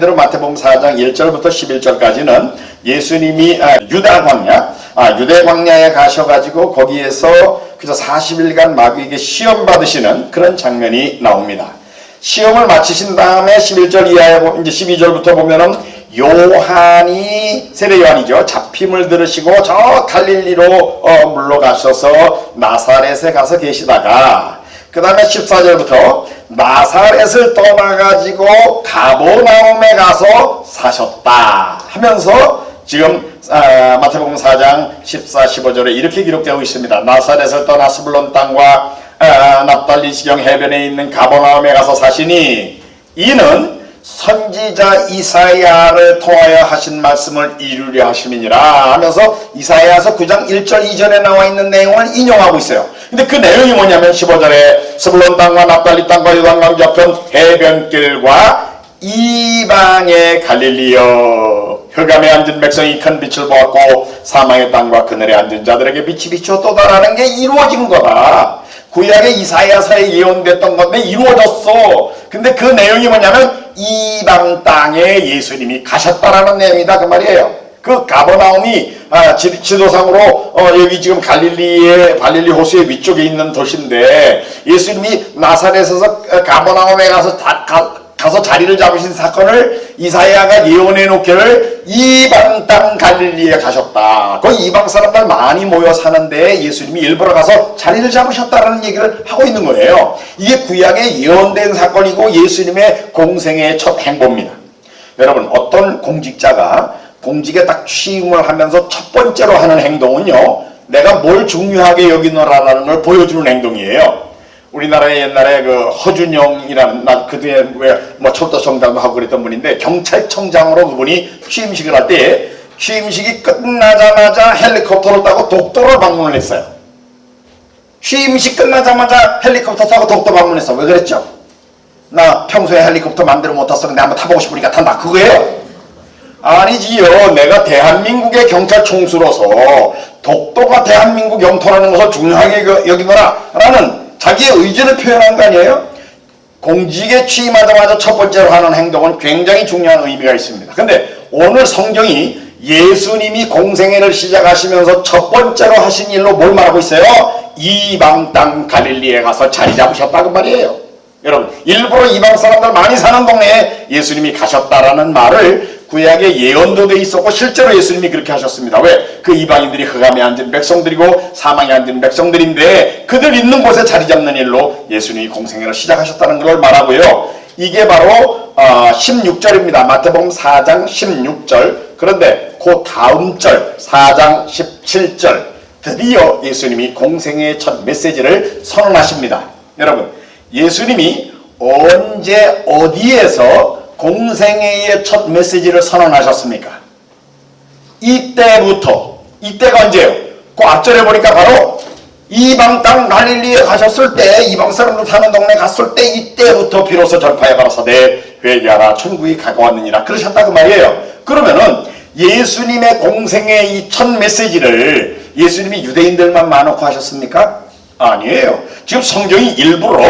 대로 마태복음 4장 1절부터 11절까지는 예수님이 유대 광야에 가셔가지고 거기에서 그저 40일간 마귀에게 시험 받으시는 그런 장면이 나옵니다. 시험을 마치신 다음에 11절 이하에 이제 12절부터 보면은 요한이 세례 요한이죠. 잡힘을 들으시고 저 갈릴리로 물러가셔서 나사렛에 가서 계시다가 그 다음에 14절부터 나사렛을 떠나가지고 가버나움에 가서 사셨다 하면서 지금 마태복음 4장 14, 15절에 이렇게 기록되고 있습니다. 나사렛을 떠나 스불론 땅과 납달리 지경 해변에 있는 가버나움에 가서 사시니 이는 선지자 이사야를 통하여 하신 말씀을 이루려 하심이니라 하면서 이사야서 9장 1절 2절에 나와 있는 내용을 인용하고 있어요. 근데 그 내용이 뭐냐면 15절에 스불론 땅과 납달리 땅과 요단강 저편 해변길과 이방의 갈릴리여 흑암에 앉은 백성이 큰 빛을 보았고 사망의 땅과 그늘에 앉은 자들에게 빛이 비추었도다라는 게 이루어진 거다. 구약의 이사야서에 예언됐던 건데 이루어졌어. 근데 그 내용이 뭐냐면 이방 땅에 예수님이 가셨다라는 내용이다 그 말이에요. 그 가버나움이 지도상으로 여기 지금 갈릴리 호수의 위쪽에 있는 도시인데 예수님이 나사렛에서 가버나움에 가서 자리를 잡으신 사건을 이사야가 예언해 놓기를 이방 땅 갈릴리에 가셨다. 거기 이방 사람들 많이 모여 사는데 예수님이 일부러 가서 자리를 잡으셨다라는 얘기를 하고 있는 거예요. 이게 구약에 예언된 사건이고 예수님의 공생의 첫 행보입니다. 여러분 어떤 공직자가 공직에 딱 취임을 하면서 첫 번째로 하는 행동은요, 내가 뭘 중요하게 여기노라라는 걸 보여주는 행동이에요. 우리나라에 옛날에 그 허준영이라는 그뒤에 뭐 철도청장도 하고 그랬던 분인데 경찰청장으로 그분이 취임식을 할 때 취임식이 끝나자마자 헬리콥터를 타고 독도를 방문을 했어요. 취임식 끝나자마자 헬리콥터 타고 독도 방문했어. 왜 그랬죠? 나 평소에 헬리콥터 마음대로 못 탔었는데 한번 타보고 싶으니까 탄다. 그거예요? 아니지요. 내가 대한민국의 경찰 총수로서 독도가 대한민국 영토라는 것을 중요하게 여기노라라는 자기의 의지를 표현한 거 아니에요? 공직에 취임하자마자 첫 번째로 하는 행동은 굉장히 중요한 의미가 있습니다. 근데 오늘 성경이 예수님이 공생애를 시작하시면서 첫 번째로 하신 일로 뭘 말하고 있어요? 이방 땅 갈릴리에 가서 자리 잡으셨다고 말이에요. 여러분 일부러 이방 사람들 많이 사는 동네에 예수님이 가셨다라는 말을 구약에 예언도 돼 있었고 실제로 예수님이 그렇게 하셨습니다. 왜? 그 이방인들이 흑암에 앉은 백성들이고 사망에 앉은 백성들인데 그들 있는 곳에 자리 잡는 일로 예수님이 공생애를 시작하셨다는 걸 말하고요. 이게 바로 16절입니다. 마태복음 4장 16절. 그런데 그 다음 절 4장 17절 드디어 예수님이 공생애의 첫 메시지를 선언하십니다. 여러분 예수님이 언제 어디에서 공생애의 첫 메시지를 선언하셨습니까? 이때가 언제예요? 그 앞절에 보니까 바로 이방 땅 갈릴리에 가셨을 때 이방 사람들 사는 동네 갔을 때 이때부터 비로소 전파에 가라사대 회개하라 천국이 가까웠느니라 그러셨다 그 말이에요. 그러면은 예수님의 공생애의 이 첫 메시지를 예수님이 유대인들만 많고 하셨습니까? 아니에요. 지금 성경이 일부러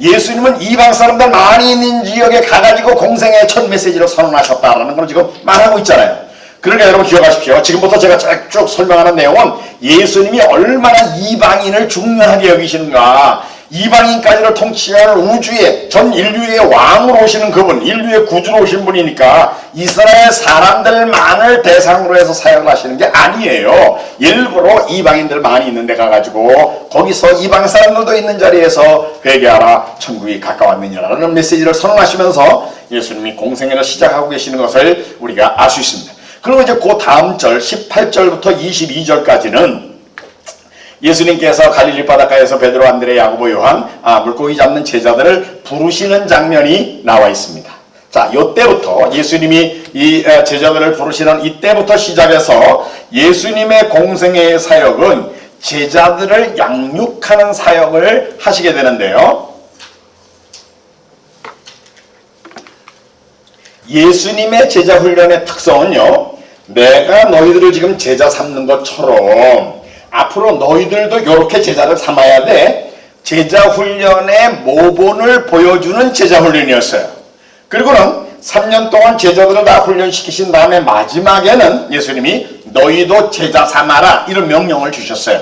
예수님은 이방 사람들 많이 있는 지역에 가가지고 공생애의 첫 메시지를 선언하셨다라는 걸 지금 말하고 있잖아요. 그러니까 여러분 기억하십시오. 지금부터 제가 쭉 설명하는 내용은 예수님이 얼마나 이방인을 중요하게 여기시는가, 이방인까지를 통치할 우주의 전 인류의 왕으로 오시는 그분, 인류의 구주로 오신 분이니까 이스라엘 사람들만을 대상으로 해서 사역을 하시는 게 아니에요. 일부러 이방인들 많이 있는 데 가가지고 거기서 이방 사람들도 있는 자리에서 회개하라 천국이 가까웠느냐라는 메시지를 선언하시면서 예수님이 공생애를 시작하고 계시는 것을 우리가 알 수 있습니다. 그리고 이제 그 다음 절 18절부터 22절까지는 예수님께서 갈릴리 바닷가에서 베드로, 안드레, 야고보, 요한 물고기 잡는 제자들을 부르시는 장면이 나와 있습니다. 자, 이때부터 예수님이 이 제자들을 부르시는 이때부터 시작해서 예수님의 공생애의 사역은 제자들을 양육하는 사역을 하시게 되는데요. 예수님의 제자 훈련의 특성은요, 내가 너희들을 지금 제자 삼는 것처럼 앞으로 너희들도 이렇게 제자를 삼아야 돼. 제자 훈련의 모본을 보여주는 제자 훈련이었어요. 그리고는 3년 동안 제자들을 다 훈련시키신 다음에 마지막에는 예수님이 너희도 제자 삼아라 이런 명령을 주셨어요.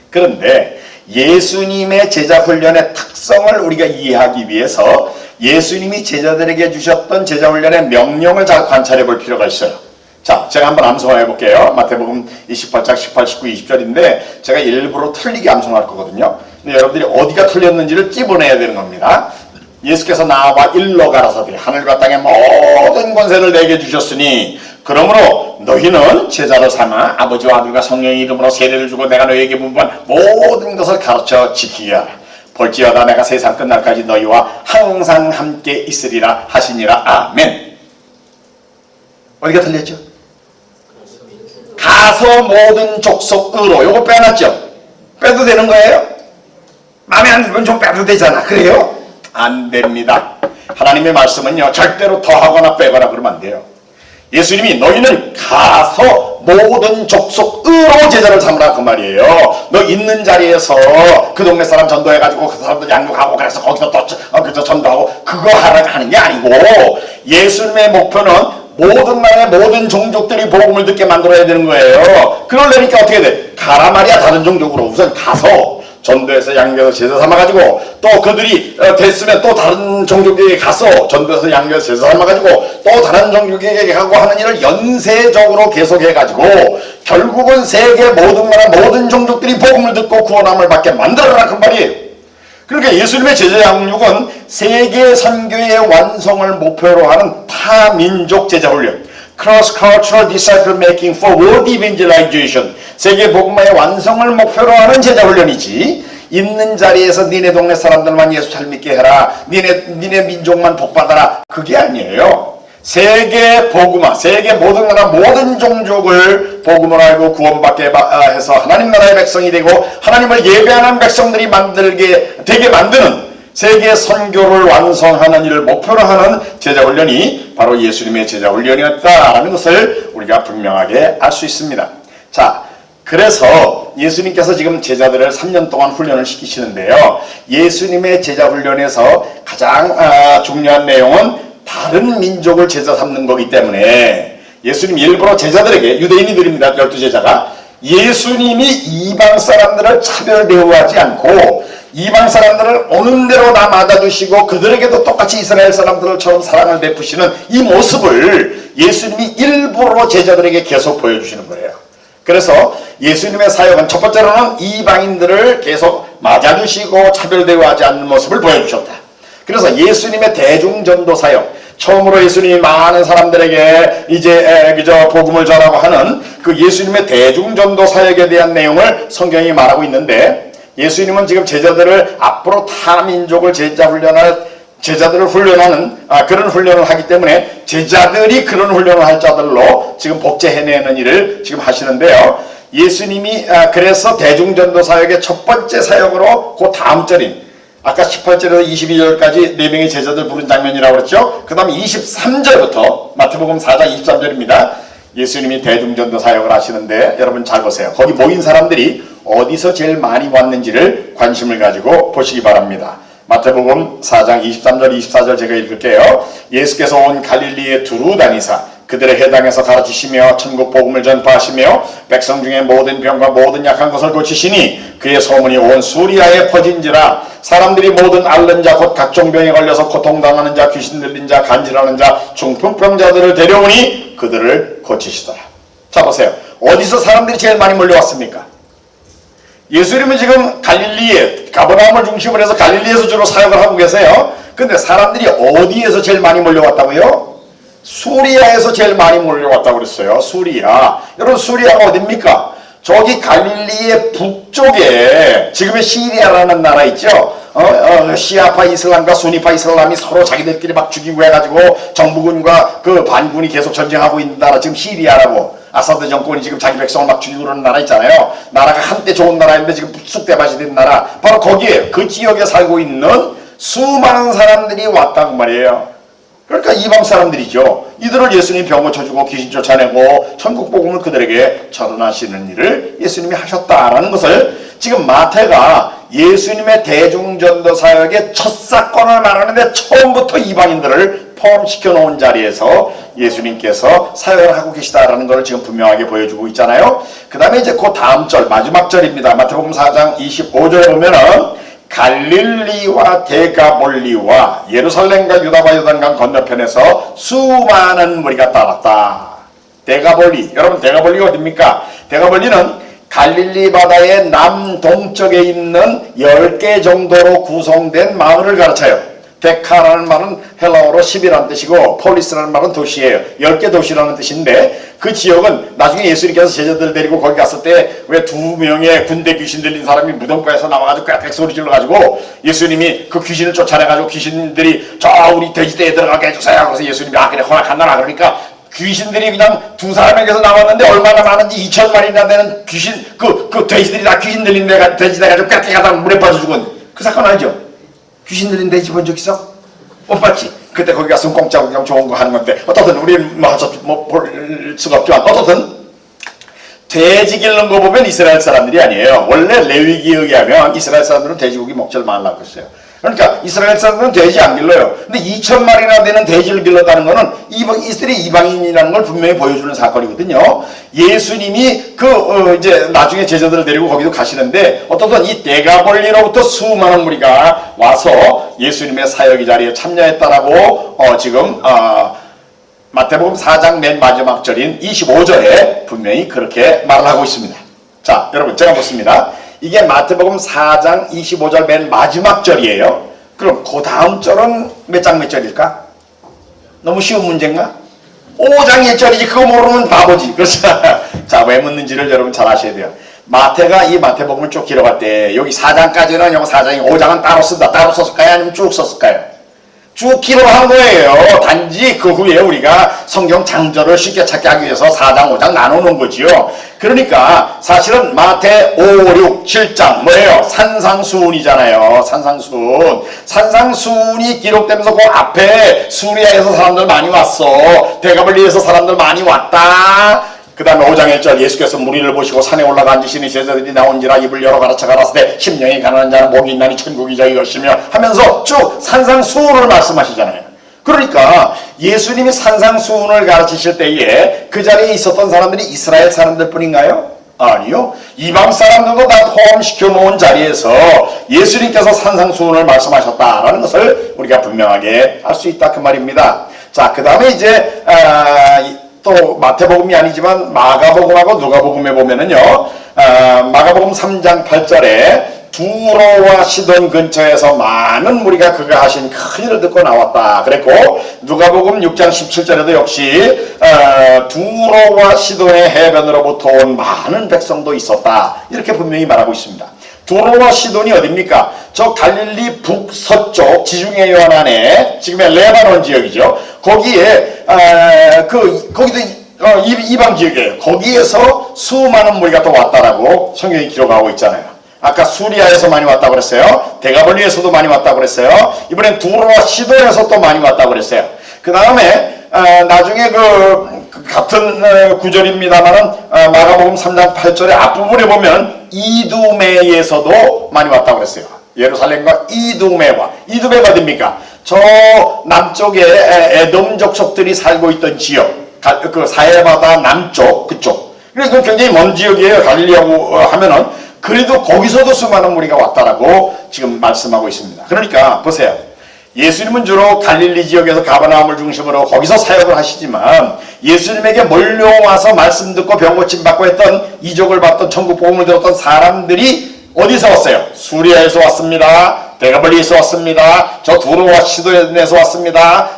그런데 예수님의 제자 훈련의 특성을 우리가 이해하기 위해서 예수님이 제자들에게 주셨던 제자 훈련의 명령을 잘 관찰해 볼 필요가 있어요. 자, 제가 한번 암송해 볼게요. 마태복음 28장 18, 19, 20절인데 제가 일부러 틀리게 암송할 거거든요. 근데 여러분들이 어디가 틀렸는지를 찝어내야 되는 겁니다. 예수께서 나와 일러 가라사대 하늘과 땅의 모든 권세를 내게 주셨으니 그러므로 너희는 제자를 삼아 아버지와 아들과 성령의 이름으로 세례를 주고 내가 너희에게 분부한 모든 것을 가르쳐 지키게 하라. 볼지어다 내가 세상 끝날까지 너희와 항상 함께 있으리라 하시니라. 아멘. 어디가 틀렸죠? 가서 모든 족속으로. 요거 빼놨죠? 빼도 되는 거예요? 마음에 안 들면 좀 빼도 되잖아. 그래요? 안 됩니다. 하나님의 말씀은요, 절대로 더하거나 빼거나 그러면 안 돼요. 예수님이 너희는 가서 모든 족속으로 제자를 삼으라 그 말이에요. 너 있는 자리에서 그 동네 사람 전도해가지고 그 사람들 양육하고 그래서 거기서 또 전도하고 그거 하는 게 아니고 예수님의 목표는 모든 나라의 모든 종족들이 복음을 듣게 만들어야 되는 거예요. 그러려니까 어떻게 돼? 가라 말이야. 다른 종족으로 우선 가서 전도해서 양육해서 제자 삼아가지고 또 그들이 됐으면 또 다른 종족에게 가서 전도해서 양육해서 제자 삼아가지고 또 다른 종족에게 가고 하는 일을 연쇄적으로 계속해가지고 결국은 세계 모든 나라 모든 종족들이 복음을 듣고 구원함을 받게 만들어라 그 말이에요. 그러니까 예수님의 제자 양육은 세계 선교의 완성을 목표로 하는 타민족 제자 훈련, cross-cultural disciple making for world evangelization, 세계 복음화의 완성을 목표로 하는 제자 훈련이지, 있는 자리에서 니네 동네 사람들만 예수 잘 믿게 해라, 니네 민족만 복받아라, 그게 아니에요. 세계 복음화, 세계 모든 나라 모든 종족을 복음을 알고 구원받게 해서 하나님 나라의 백성이 되고 하나님을 예배하는 백성들이 되게 만드는 세계 선교를 완성하는 일을 목표로 하는 제자훈련이 바로 예수님의 제자훈련이었다라는 것을 우리가 분명하게 알 수 있습니다. 자, 그래서 예수님께서 지금 제자들을 3년 동안 훈련을 시키시는데요. 예수님의 제자훈련에서 가장 중요한 내용은 다른 민족을 제자 삼는 거기 때문에 예수님 일부러 제자들에게, 유대인이들입니다. 12제자가 예수님이 이방 사람들을 차별 대우하지 않고 이방 사람들을 오는 대로 다 맞아주시고 그들에게도 똑같이 이스라엘 사람들처럼 사랑을 베푸시는 이 모습을 예수님이 일부러 제자들에게 계속 보여주시는 거예요. 그래서 예수님의 사역은 첫 번째로는 이방인들을 계속 맞아주시고 차별 대우하지 않는 모습을 보여주셨다. 그래서 예수님의 대중전도 사역, 처음으로 예수님이 많은 사람들에게 이제 그저 복음을 전하고 하는 그 예수님의 대중전도 사역에 대한 내용을 성경이 말하고 있는데, 예수님은 지금 제자들을 앞으로 타민족을 제자들을 훈련하는 그런 훈련을 하기 때문에 제자들이 그런 훈련을 할 자들로 지금 복제해내는 일을 지금 하시는데요. 예수님이 그래서 대중전도 사역의 첫 번째 사역으로 그 다음 절인 아까 18절에서 22절까지 4명의 제자들 부른 장면이라고 그랬죠. 그 다음에 23절부터 마태복음 4장 23절입니다. 예수님이 대중전도 사역을 하시는데 여러분 잘 보세요. 거기 모인 사람들이 어디서 제일 많이 왔는지를 관심을 가지고 보시기 바랍니다. 마태복음 4장 23절 24절 제가 읽을게요. 예수께서 온 갈릴리에 두루 다니사 그들의 해당에서 가르치시며 천국 복음을 전파하시며 백성 중에 모든 병과 모든 약한 것을 고치시니 그의 소문이 온 수리아에 퍼진지라. 사람들이 모든 앓는 자 곧 각종 병에 걸려서 고통당하는 자 귀신 들린 자 간질하는 자 중풍병자들을 데려오니 그들을 고치시더라. 자 보세요. 어디서 사람들이 제일 많이 몰려왔습니까? 예수님은 지금 갈릴리에 가버나움을 중심으로 해서 갈릴리에서 주로 사역을 하고 계세요. 근데 사람들이 어디에서 제일 많이 몰려왔다고요? 수리아에서 제일 많이 몰려왔다고 그랬어요. 수리아. 여러분 수리아가 어딥니까? 저기 갈릴리의 북쪽에 지금의 시리아라는 나라 있죠. 시아파 이슬람과 수니파 이슬람이 서로 자기들끼리 막 죽이고 해가지고 정부군과 그 반군이 계속 전쟁하고 있는 나라 지금 시리아라고. 아사드 정권이 지금 자기 백성을 막 죽이고 그러는 나라 있잖아요. 나라가 한때 좋은 나라인데 지금 쑥대밭이 된 나라. 바로 거기에 그 지역에 살고 있는 수많은 사람들이 왔다고 말이에요. 그러니까 이방 사람들이죠. 이들을 예수님이 병 고쳐주고 귀신 쫓아내고 천국 복음을 그들에게 전하시는 일을 예수님이 하셨다라는 것을 지금 마태가 예수님의 대중전도 사역의 첫 사건을 말하는데 처음부터 이방인들을 포함시켜 놓은 자리에서 예수님께서 사역을 하고 계시다라는 것을 지금 분명하게 보여주고 있잖아요. 그 다음에 이제 그 다음 절, 마지막 절입니다. 마태복음 4장 25절에 보면은 갈릴리와 데가볼리와 예루살렘과 유다와 요단강 건너편에서 수많은 무리가 따랐다. 데가볼리, 여러분 데가볼리가 어딥니까? 데가볼리는 갈릴리 바다의 남동쪽에 있는 10개 정도로 구성된 마을을 가르쳐요. 데카라는 말은 헬라어로 10이라는 뜻이고 폴리스라는 말은 도시예요. 10개 도시라는 뜻인데 그 지역은 나중에 예수님께서 제자들 데리고 거기 갔을 때 왜 2명의 군대 귀신 들린 사람이 무덤가에서 나와가지고 꽥꽥 소리 질러가지고 예수님이 그 귀신을 쫓아내가지고 귀신들이 저 우리 돼지대에 들어가게 해주세요. 그래서 예수님이 그래 허락한다. 그러니까 귀신들이 그냥 2사람에게서 나왔는데 얼마나 많은지 2,000마리나 되는 귀신 그 돼지들이 다 귀신 들린 데가 돼지대 가지고 꽥꽥 하다가 물에 빠져 죽은 그 사건 알죠? 귀신 들린 돼지 본 적 있어? 못 봤지? 그때 거기 가서 공짜로 그냥 좋은 거 하는 건데 어떻든 우리는 볼 수가 없지만 어떻든 돼지 기르는 거 보면 이스라엘 사람들이 아니에요. 원래 레위기에 의하면 이스라엘 사람들은 돼지고기 먹지를 말라고 했어요. 그러니까 이스라엘 사람들은 돼지 안 길러요. 근데 2,000마리나 되는 돼지를 길렀다는 거는 이들이 이방인이라는 걸 분명히 보여주는 사건이거든요. 예수님이 이제 나중에 제자들을 데리고 거기도 가시는데 어떻든 이 데가볼리로부터 수많은 무리가 와서 예수님의 사역의 자리에 참여했다라고 지금 마태복음 4장 맨 마지막 절인 25절에 분명히 그렇게 말을 하고 있습니다. 자, 여러분 제가 묻습니다. 이게 마태복음 4장 25절 맨 마지막 절이에요. 그럼 그 다음 절은 몇 장 몇 절일까? 너무 쉬운 문제인가? 5장 1절이지. 그거 모르면 바보지. 그렇죠? 자, 왜 묻는지를 여러분 잘 아셔야 돼요. 마태가 이 마태복음을 쭉 기록할 때 여기 4장까지는 요 4장이 5장은 따로 쓴다. 따로 썼을까요? 아니면 쭉 썼을까요? 쭉 기록한 거예요. 단지 그 후에 우리가 성경 장절을 쉽게 찾게 하기 위해서 4장, 5장 나누는 거지요. 그러니까 사실은 마태 5, 6, 7장 뭐예요? 산상수훈이잖아요. 산상수훈. 산상수훈이 기록되면서 그 앞에 수리아에서 사람들 많이 왔어. 데가볼리에서 사람들 많이 왔다. 그 다음에 5장 1절 예수께서 무리를 보시고 산에 올라가 앉으시니 제자들이 나온지라 입을 열어 가르쳐 가라사대 심령이 가난한 자는 목이 있나니 천국이 저희 것이며 하면서 쭉 산상수훈을 말씀하시잖아요. 그러니까 예수님이 산상수훈을 가르치실 때에 그 자리에 있었던 사람들이 이스라엘 사람들 뿐인가요? 아니요. 이방 사람들도 다 포함시켜 놓은 자리에서 예수님께서 산상수훈을 말씀하셨다라는 것을 우리가 분명하게 알 수 있다 그 말입니다. 자, 그 다음에 이제 또 마태복음이 아니지만 마가복음하고 누가복음에 보면은요, 마가복음 3장 8절에 두로와 시돈 근처에서 많은 무리가 그가 하신 큰 일을 듣고 나왔다 그랬고, 누가복음 6장 17절에도 역시 두로와 시돈의 해변으로부터 온 많은 백성도 있었다 이렇게 분명히 말하고 있습니다. 두로와 시돈이 어딥니까? 저 갈릴리 북서쪽 지중해 요한 안에 지금의 레바논 지역이죠. 거기에 거기도 이방 지역이에요. 거기에서 수많은 무리가 또 왔다라고 성경이 기록하고 있잖아요. 아까 수리아에서 많이 왔다고 그랬어요. 데가볼리에서도 많이 왔다고 그랬어요. 이번엔 두로와 시돈에서 또 많이 왔다고 그랬어요. 그 다음에 나중에 같은 구절입니다만은 마가복음 3장 8절의 앞부분에 보면 이두메에서도 많이 왔다고 그랬어요. 예루살렘과 이두메와. 이두메가 어딥니까? 저 남쪽에 에돔 족속들이 살고 있던 지역, 그 사해바다 남쪽 그쪽. 그래서 굉장히 먼 지역이에요. 갈릴리하고 하면은. 그래도 거기서도 수많은 무리가 왔다라고 지금 말씀하고 있습니다. 그러니까 보세요. 예수님은 주로 갈릴리 지역에서 가버나움을 중심으로 거기서 사역을 하시지만 예수님에게 몰려와서 말씀 듣고 병 고침 받고 했던 이적을 받던 천국 복음을 들었던 사람들이 어디서 왔어요? 수리아에서 왔습니다. 데가볼리에서 왔습니다. 저 두로와 시돈에서 왔습니다.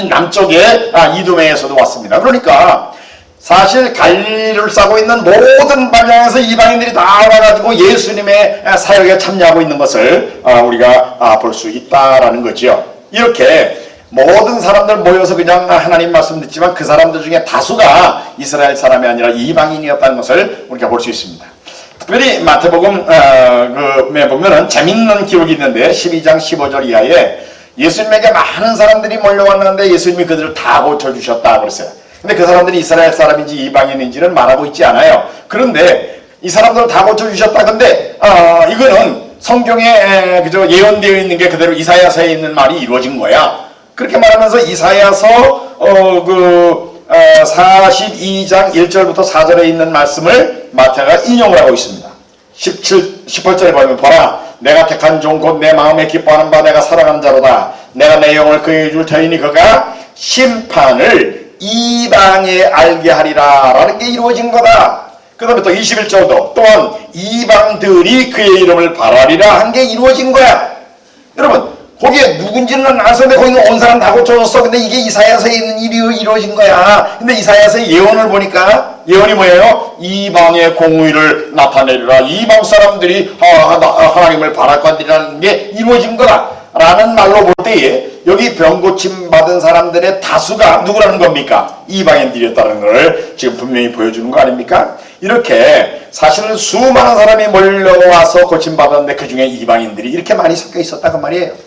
남쪽에 이두메에서도 왔습니다. 그러니까 사실 갈릴리를 싸고 있는 모든 방향에서 이방인들이 다 와가지고 예수님의 사역에 참여하고 있는 것을 우리가 볼 수 있다라는 거죠. 이렇게 모든 사람들 모여서 그냥 하나님 말씀 듣지만 그 사람들 중에 다수가 이스라엘 사람이 아니라 이방인이었다는 것을 우리가 볼 수 있습니다. 특별히 마태복음에 보면은 재밌는 기록이 있는데 12장 15절 이하에 예수님에게 많은 사람들이 몰려왔는데 예수님이 그들을 다 고쳐주셨다 그랬어요. 근데 그 사람들이 이스라엘 사람인지 이방인인지는 말하고 있지 않아요. 그런데 이 사람들을 다 고쳐주셨다. 근데 이거는 성경에 그저 예언되어 있는 게 그대로 이사야서에 있는 말이 이루어진 거야. 그렇게 말하면서 이사야서 42장 1절부터 4절에 있는 말씀을 마태가 인용을 하고 있습니다. 18절에 보면 보라 내가 택한 종 곧 내 마음에 기뻐하는 바 내가 사랑하는 자로다. 내가 내 영을 그에게 줄 터이니 그가 심판을 이방에 알게 하리라 라는 게 이루어진 거다. 그 다음에 또 21절도 또한 이방들이 그의 이름을 바라리라 한 게 이루어진 거야. 여러분 거기에 누군지는 알았는데 거기는 온 사람 다 고쳐줬어. 근데 이게 이사야서에 있는 일이 이루어진 거야. 근데 이사야서의 예언을 보니까 예언이 뭐예요? 이방의 공의를 나타내리라. 이방 사람들이 하나님을 바랄 것이라는 게 이루어진 거다 라는 말로 볼 때에 여기 병고침 받은 사람들의 다수가 누구라는 겁니까? 이방인들이었다는 걸 지금 분명히 보여주는 거 아닙니까? 이렇게 사실은 수많은 사람이 몰려와서 고침받았는데 그 중에 이방인들이 이렇게 많이 섞여 있었다고 말이에요.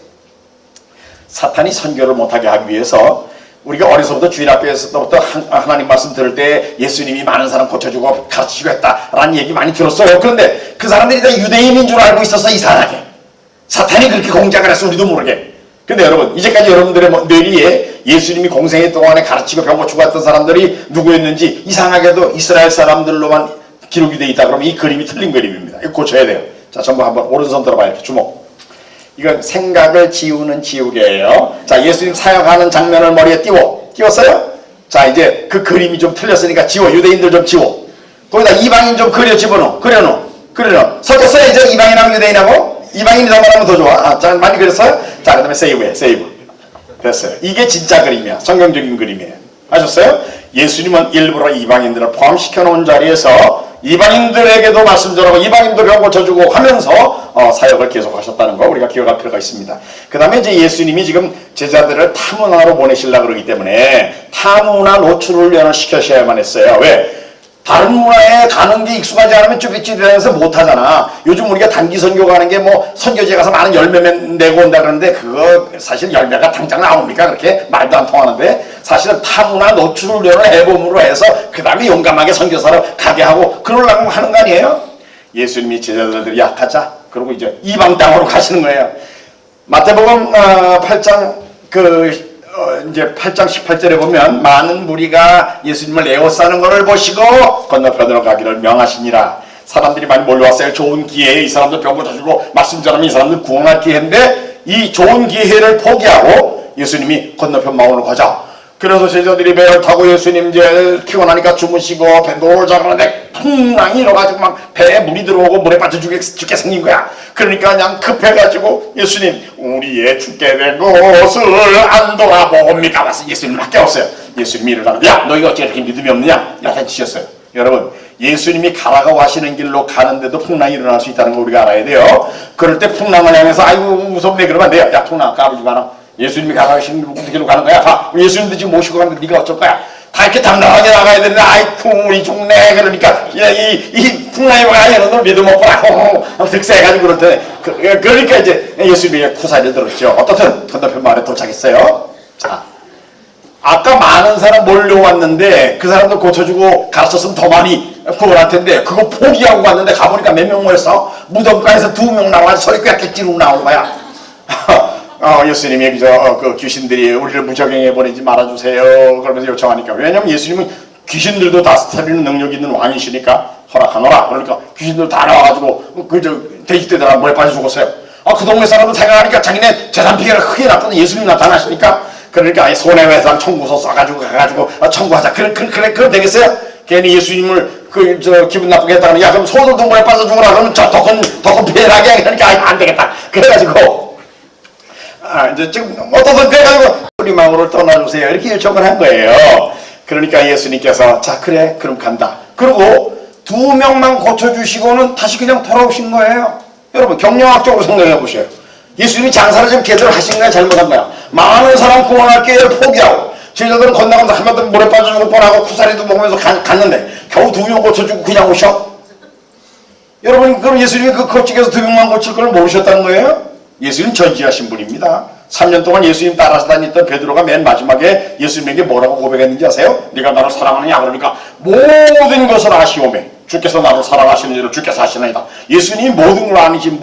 사탄이 선교를 못하게 하기 위해서 우리가 어려서부터 주일학교에서부터 하나님 말씀 들을 때 예수님이 많은 사람 고쳐주고 가르치고 했다라는 얘기 많이 들었어요. 그런데 그 사람들이 다 유대인인 줄 알고 있어서 이상하게 사탄이 그렇게 공작을 해서 우리도 모르게. 근데 여러분 이제까지 여러분들의 뇌리에 예수님이 공생애 동안에 가르치고 병 고치고 했던 사람들이 누구였는지 이상하게도 이스라엘 사람들로만 기록이 되어 있다 그러면 이 그림이 틀린 그림입니다. 이거 고쳐야 돼요. 자 전부 한번 오른손 들어봐요. 이렇게 주목. 이건 생각을 지우는 지우개예요. 자 예수님 사역하는 장면을 머리에 띄웠어요? 자 이제 그 그림이 좀 틀렸으니까 지워. 유대인들 좀 지워. 거기다 이방인 좀 그려놓어. 섞였어요 이제 이방인하고 유대인하고? 이방인이 더 말하면 더 좋아. 자 많이 그렸어요? 자 그 다음에 세이브해. 세이브. 됐어요. 이게 진짜 그림이야. 성경적인 그림이에요. 아셨어요? 예수님은 일부러 이방인들을 포함시켜 놓은 자리에서 이방인들에게도 말씀 전하고 이방인도 병 고쳐주고 하면서 사역을 계속하셨다는 거 우리가 기억할 필요가 있습니다. 그 다음에 이제 예수님이 지금 제자들을 타문화로 보내시려고 그러기 때문에 타문화 노출훈련을 시켜셔야만 했어요. 왜? 다른 문화에 가는 게 익숙하지 않으면 쭈깃쭈깃해서 못하잖아. 요즘 우리가 단기 선교 가는 게 뭐 선교지에 가서 많은 열매만 내고 온다 그러는데 그거 사실 열매가 당장 나옵니까? 그렇게 말도 안 통하는데 사실은 타문화 노출훈련을 해봄으로 해서 그 다음에 용감하게 선교사로 가게 하고 그러려고 하는 거 아니에요? 예수님이 제자들을 약하자 그리고 이제 이방 땅으로 가시는 거예요. 마태복음 8장 이제 8장 18절에 보면 많은 무리가 예수님을 에워싸는 것을 보시고 건너편으로 가기를 명하시니라. 사람들이 많이 몰려왔어요. 좋은 기회에 이 사람들 병 고쳐주고 말씀 전하면 이 사람들 구원할 기회인데 이 좋은 기회를 포기하고 예수님이 건너편 마을로 가자. 그래서 제자들이 배를 타고 예수님 이제 피곤하니까 주무시고 배 놀자그러는데 풍랑이 일어가지고 막 배에 물이 들어오고 물에 빠져 죽게 생긴 거야. 그러니까 그냥 급해가지고 예수님 우리의 죽게 된 곳을 안 돌아봅니까? 와서 예수님 막 깨웠어요. 예수님이 일어나는데 야 너희가 어떻게 이렇게 믿음이 없느냐? 야단 치셨어요. 여러분 예수님이 가라고 하시는 길로 가는데도 풍랑이 일어날 수 있다는 거 우리가 알아야 돼요. 그럴 때 풍랑을 향해서 아이고 무섭네 그러면 안 돼요. 야 풍랑 까불지 마라. 예수님이 가라고 하시는 길로 가는 거야. 가. 예수님도 지금 모시고 가는데 네가 어쩔 거야. 다 이렇게 당당하게 나가야 되는데 아이쿠 우리 죽네. 그러니까 이 풍랑이 와야 너는 믿음 없구나. 득세해가지고 그럴 때 그러니까 이제 예수님이 구사를 들었죠. 어떻든 건너편 마을에 도착했어요. 자 아까 많은 사람 몰려왔는데 그 사람들 고쳐주고 가르쳤으면 더 많이 구원할 텐데 그거 포기하고 갔는데 가보니까 몇 명 모였어? 무덤가에서 2명 나와서 소리 꽥꽥 지르고 나온 거야. 예수님이 그 귀신들이 우리를 무적행해 보내지 말아주세요. 그러면서 요청하니까 왜냐면 예수님은 귀신들도 다스리는 능력이 있는 왕이시니까 허락하노라. 그러니까 귀신들 다 나와가지고 돼지떼들아 물에 빠져 죽었어요. 그 동네 사람은 생각하니까 자기네 재산 피해가 크게 났거든. 예수님이 나타나시니까 그러니까 손해배상 청구서 써가지고 가가지고 청구하자. 그럼 되겠어요? 괜히 예수님을 기분 나쁘게 했다가 야 그럼 소들도 물에 빠져 죽으라 그러면 더 큰 피해를 하게 그러니까 안 되겠다. 그래가지고 이제 지금 어떻든 그래가지고 우리 마을을 떠나주세요 이렇게 요청을 한 거예요. 그러니까 예수님께서 자 그래 그럼 간다. 그리고 2명만 고쳐주시고는 다시 그냥 돌아오신 거예요. 여러분 경영학적으로 생각해 보세요. 예수님이 장사를 좀 제대로 하신 거야 잘못한 거야. 많은 사람 구원할 기회를 포기하고 제자들은 건너가면서 한 번도 물에 빠져 죽을 뻔하고 쿠사리도 먹으면서 갔는데 겨우 2명 고쳐주고 그냥 오셔? 여러분 그럼 예수님이 그 거쪽에서 2명만 고칠 걸 모르셨다는 거예요? 예수님 전지하신 분입니다. 3년 동안 예수님 따라서 다녔던 베드로가 맨 마지막에 예수님에게 뭐라고 고백했는지 아세요? 네가 나를 사랑하느냐? 그러니까 모든 것을 아시오매 주께서 나를 사랑하시는 줄을 주께서 아시나이다. 예수님이 모든 걸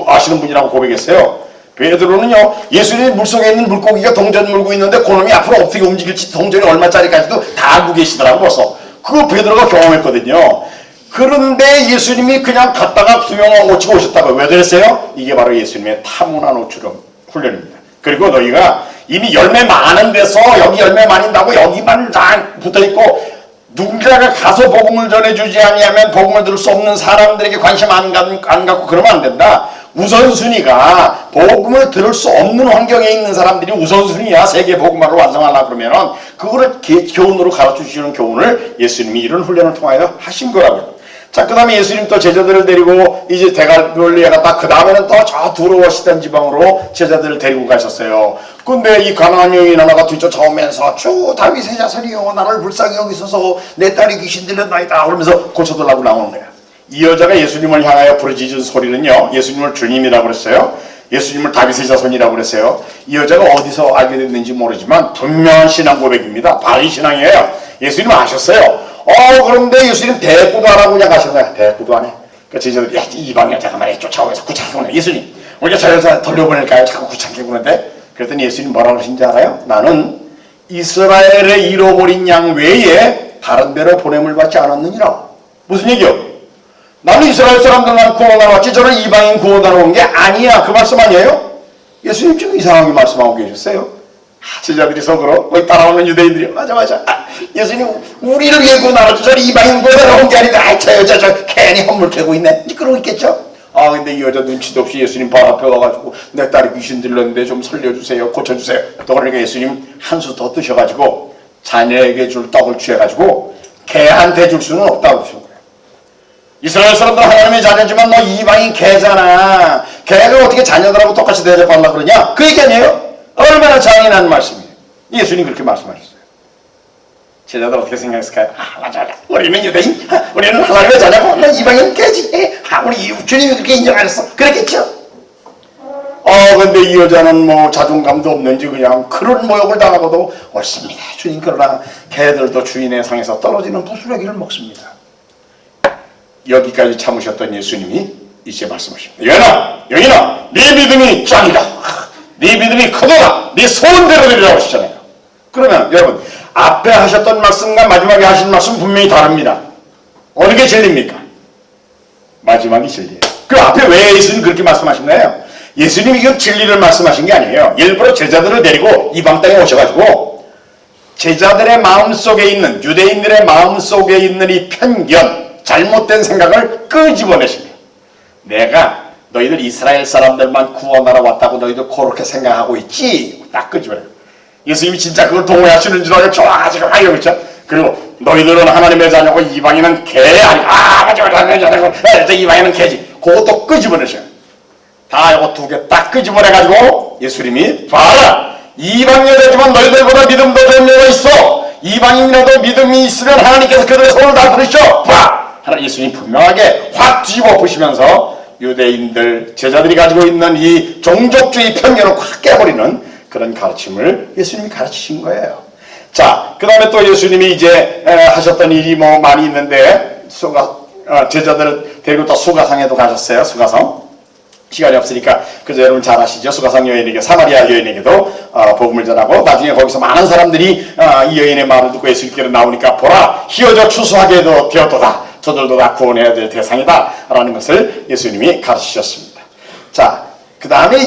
아시는 분이라고 고백했어요. 베드로는요, 예수님이 물속에 있는 물고기가 동전 물고 있는데 그놈이 앞으로 어떻게 움직일지 동전이 얼마짜리까지도 다 알고 계시더라고 벌써. 그거 베드로가 경험했거든요. 그런데 예수님이 그냥 갔다가 수명을 고치고 오셨다고. 왜 그랬어요? 이게 바로 예수님의 타고난 오추름 훈련입니다. 그리고 너희가 이미 열매 많은 데서 여기 열매 많인다고 여기만 잘 붙어있고 누군가가 가서 복음을 전해주지 아니하면 복음을 들을 수 없는 사람들에게 관심 안 갖고 그러면 안 된다. 우선순위가 복음을 들을 수 없는 환경에 있는 사람들이 우선순위야. 세계 복음화를 완성하려고 그러면은 그거를 교훈으로 가르쳐주시는 교훈을 예수님이 이런 훈련을 통하여 하신 거라고요. 자, 그 다음에 예수님 또 제자들을 데리고 이제 대갈릴리에 갔다 그 다음에는 또 저 두로워시던 지방으로 제자들을 데리고 가셨어요. 근데 이 가나안 여인 하나가 뒤쫓아오면서 주 다윗의 자손이여 나를 불쌍히 여기소서 내 딸이 귀신 들렸나이다 그러면서 고쳐달라고 나오는 거야. 이 여자가 예수님을 향하여 부르짖은 소리는요, 예수님을 주님이라고 그랬어요. 예수님을 다윗의 자손이라고 그랬어요. 이 여자가 어디서 알게 됐는지 모르지만 분명한 신앙 고백입니다. 바른 신앙이에요. 예수님 아셨어요. 그런데 예수님 대꾸도 안 하고 그냥 가셨나요? 대꾸도 안 해. 그러니까 제자들이 야, 이방 여자가 말이야 쫓아오면서 구창게 구네. 예수님 우리가 저 여자 돌려보낼까요? 자꾸 구창게 구는데. 그랬더니 예수님 뭐라고 그러신지 알아요? 나는 이스라엘의 잃어버린 양 외에 다른 데로 보냄을 받지 않았느니라. 무슨 얘기요? 나는 이스라엘 사람들만 구원하러 왔지 저는 이방인 구원하러 온 게 아니야. 그 말씀 아니에요? 예수님 좀 이상하게 말씀하고 계셨어요. 제자들이 속으로 거기 따라오는 유대인들이 맞아 예수님 우리를 위해 구원하러 저 이방인 구원하러 온 게 아니다. 저 여자 저 괜히 헛물 캐고 있네. 그러고 있겠죠? 근데 이 여자 눈치도 없이 예수님 발 앞에 와가지고 내 딸이 귀신 들렸는데 좀 살려주세요. 고쳐주세요. 또 그러니까 예수님 한 수 더 드셔가지고 자녀에게 줄 떡을 취해가지고 개한테 줄 수는 없다고 하신 거예요. 이스라엘 사람들 하나님의 자녀지만 너 이방인 개잖아. 개가 어떻게 자녀들하고 똑같이 대접하려고 그러냐? 그 얘기 아니에요? 얼마나 잔인한 말씀이에요. 예수님 그렇게 말씀하셨어요. 제자들 어떻게 생각했을까요? 맞아. 우리는 유대인, 우리는 하나님의 자녀고 너 이방인 개지. 우리 주님이 그렇게 인정하셨어. 그랬겠죠? 근데 이 여자는 뭐 자존감도 없는지 그냥 그런 모욕을 당하고도 옳습니다. 주님 그러나 개들도 주인의 상에서 떨어지는 부스러기를 먹습니다. 여기까지 참으셨던 예수님이 이제 말씀하십니다. 여인아, 네 믿음이 짱이다. 네 믿음이 크도다. 네 소원대로 되리라고 하시잖아요. 그러면 여러분 앞에 하셨던 말씀과 마지막에 하신 말씀 분명히 다릅니다. 어느 게 진리입니까? 마지막이 진리예요. 그 앞에 왜 예수님이 그렇게 말씀하신 거예요? 예수님이 이건 진리를 말씀하신 게 아니에요. 일부러 제자들을 데리고 이방 땅에 오셔가지고 제자들의 마음속에 있는 유대인들의 마음속에 있는 이 편견 잘못된 생각을 끄집어내신 거예요. 내가 너희들 이스라엘 사람들만 구원하러 왔다고 너희들 그렇게 생각하고 있지? 딱 끄집어내요. 예수님이 진짜 그걸 동의하시는 줄 알고 좋아가지고 막 이러고 있죠. 그리고 너희들은 하나님의 자녀고 이방인은 개 아니야. 맞아. 하나님의 자녀고 이방인은 개지. 그것도 끄집어내셔요. 다 이거 두 개 딱 끄집어내가지고 예수님이 봐라. 이방 여자지만 너희들보다 믿음 더 좋은 여자 있어. 이방인이라도 믿음이 있으면 하나님께서 그들의 손을 다 들으셔. 봐. 하나 예수님 분명하게 확 뒤집어 보시면서 유대인들 제자들이 가지고 있는 이 종족주의 편견을 확 깨버리는 그런 가르침을 예수님이 가르치신 거예요. 자, 그 다음에 또 예수님이 이제 하셨던 일이 뭐 많이 있는데 제자들 데리고 또 수가성에도 가셨어요. 수가성. 시간이 없으니까 그저 여러분 잘 아시죠? 수가성 여인에게 사마리아 여인에게도 복음을 전하고 나중에 거기서 많은 사람들이 이 여인의 말을 듣고 예수님께로 나오니까 보라 희어져 추수하게 되었도다. 저들도 다 구원해야 될 대상이다 라는 것을 예수님이 가르치셨습니다. 자, 그 다음에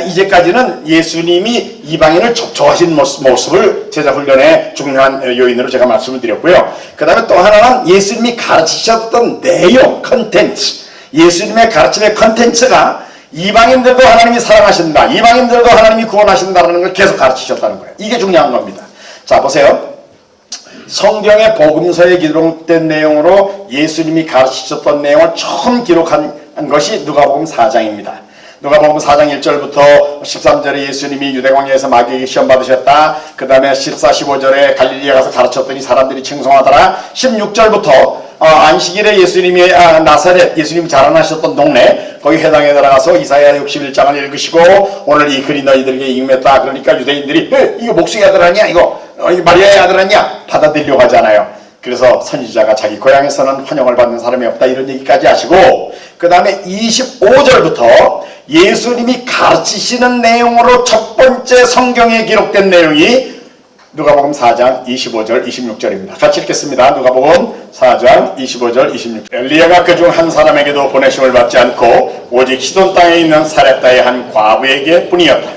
이제까지는 예수님이 이방인을 좋아하신 모습을 제자훈련의 중요한 요인으로 제가 말씀을 드렸고요. 그 다음에 또 하나는 예수님이 가르치셨던 내용, 컨텐츠. 예수님의 가르침의 컨텐츠가 이방인들도 하나님이 사랑하신다. 이방인들도 하나님이 구원하신다는 걸 계속 가르치셨다는 거예요. 이게 중요한 겁니다. 자, 보세요. 성경의 복음서에 기록된 내용으로 예수님이 가르치셨던 내용을 처음 기록한 것이 누가복음 4장입니다. 누가복음 4장 1절부터 13절에 예수님이 유대광야에서 마귀에게 시험 받으셨다. 그 다음에 14, 15절에 갈릴리에 가서 가르쳤더니 사람들이 칭송하더라. 16절부터 안식일에 예수님이 나사렛 예수님이 자라나셨던 동네 거기 해당에 들어가서 이사야 61장을 읽으시고 오늘 이 글이 너희들에게 임했다. 그러니까 유대인들이 이거 목수의 아들 아니야? 이거 마리아의 아들 아니야? 받아들이려고 하잖아요. 그래서 선지자가 자기 고향에서는 환영을 받는 사람이 없다 이런 얘기까지 하시고 그 다음에 25절부터 예수님이 가르치시는 내용으로 첫 번째 성경에 기록된 내용이 누가복음 4장 25절 26절입니다. 같이 읽겠습니다. 누가복음 4장 25절 26절. 엘리야가 그중 한 사람에게도 보내심을 받지 않고 오직 시돈 땅에 있는 사렙다의 한 과부에게 뿐이었다.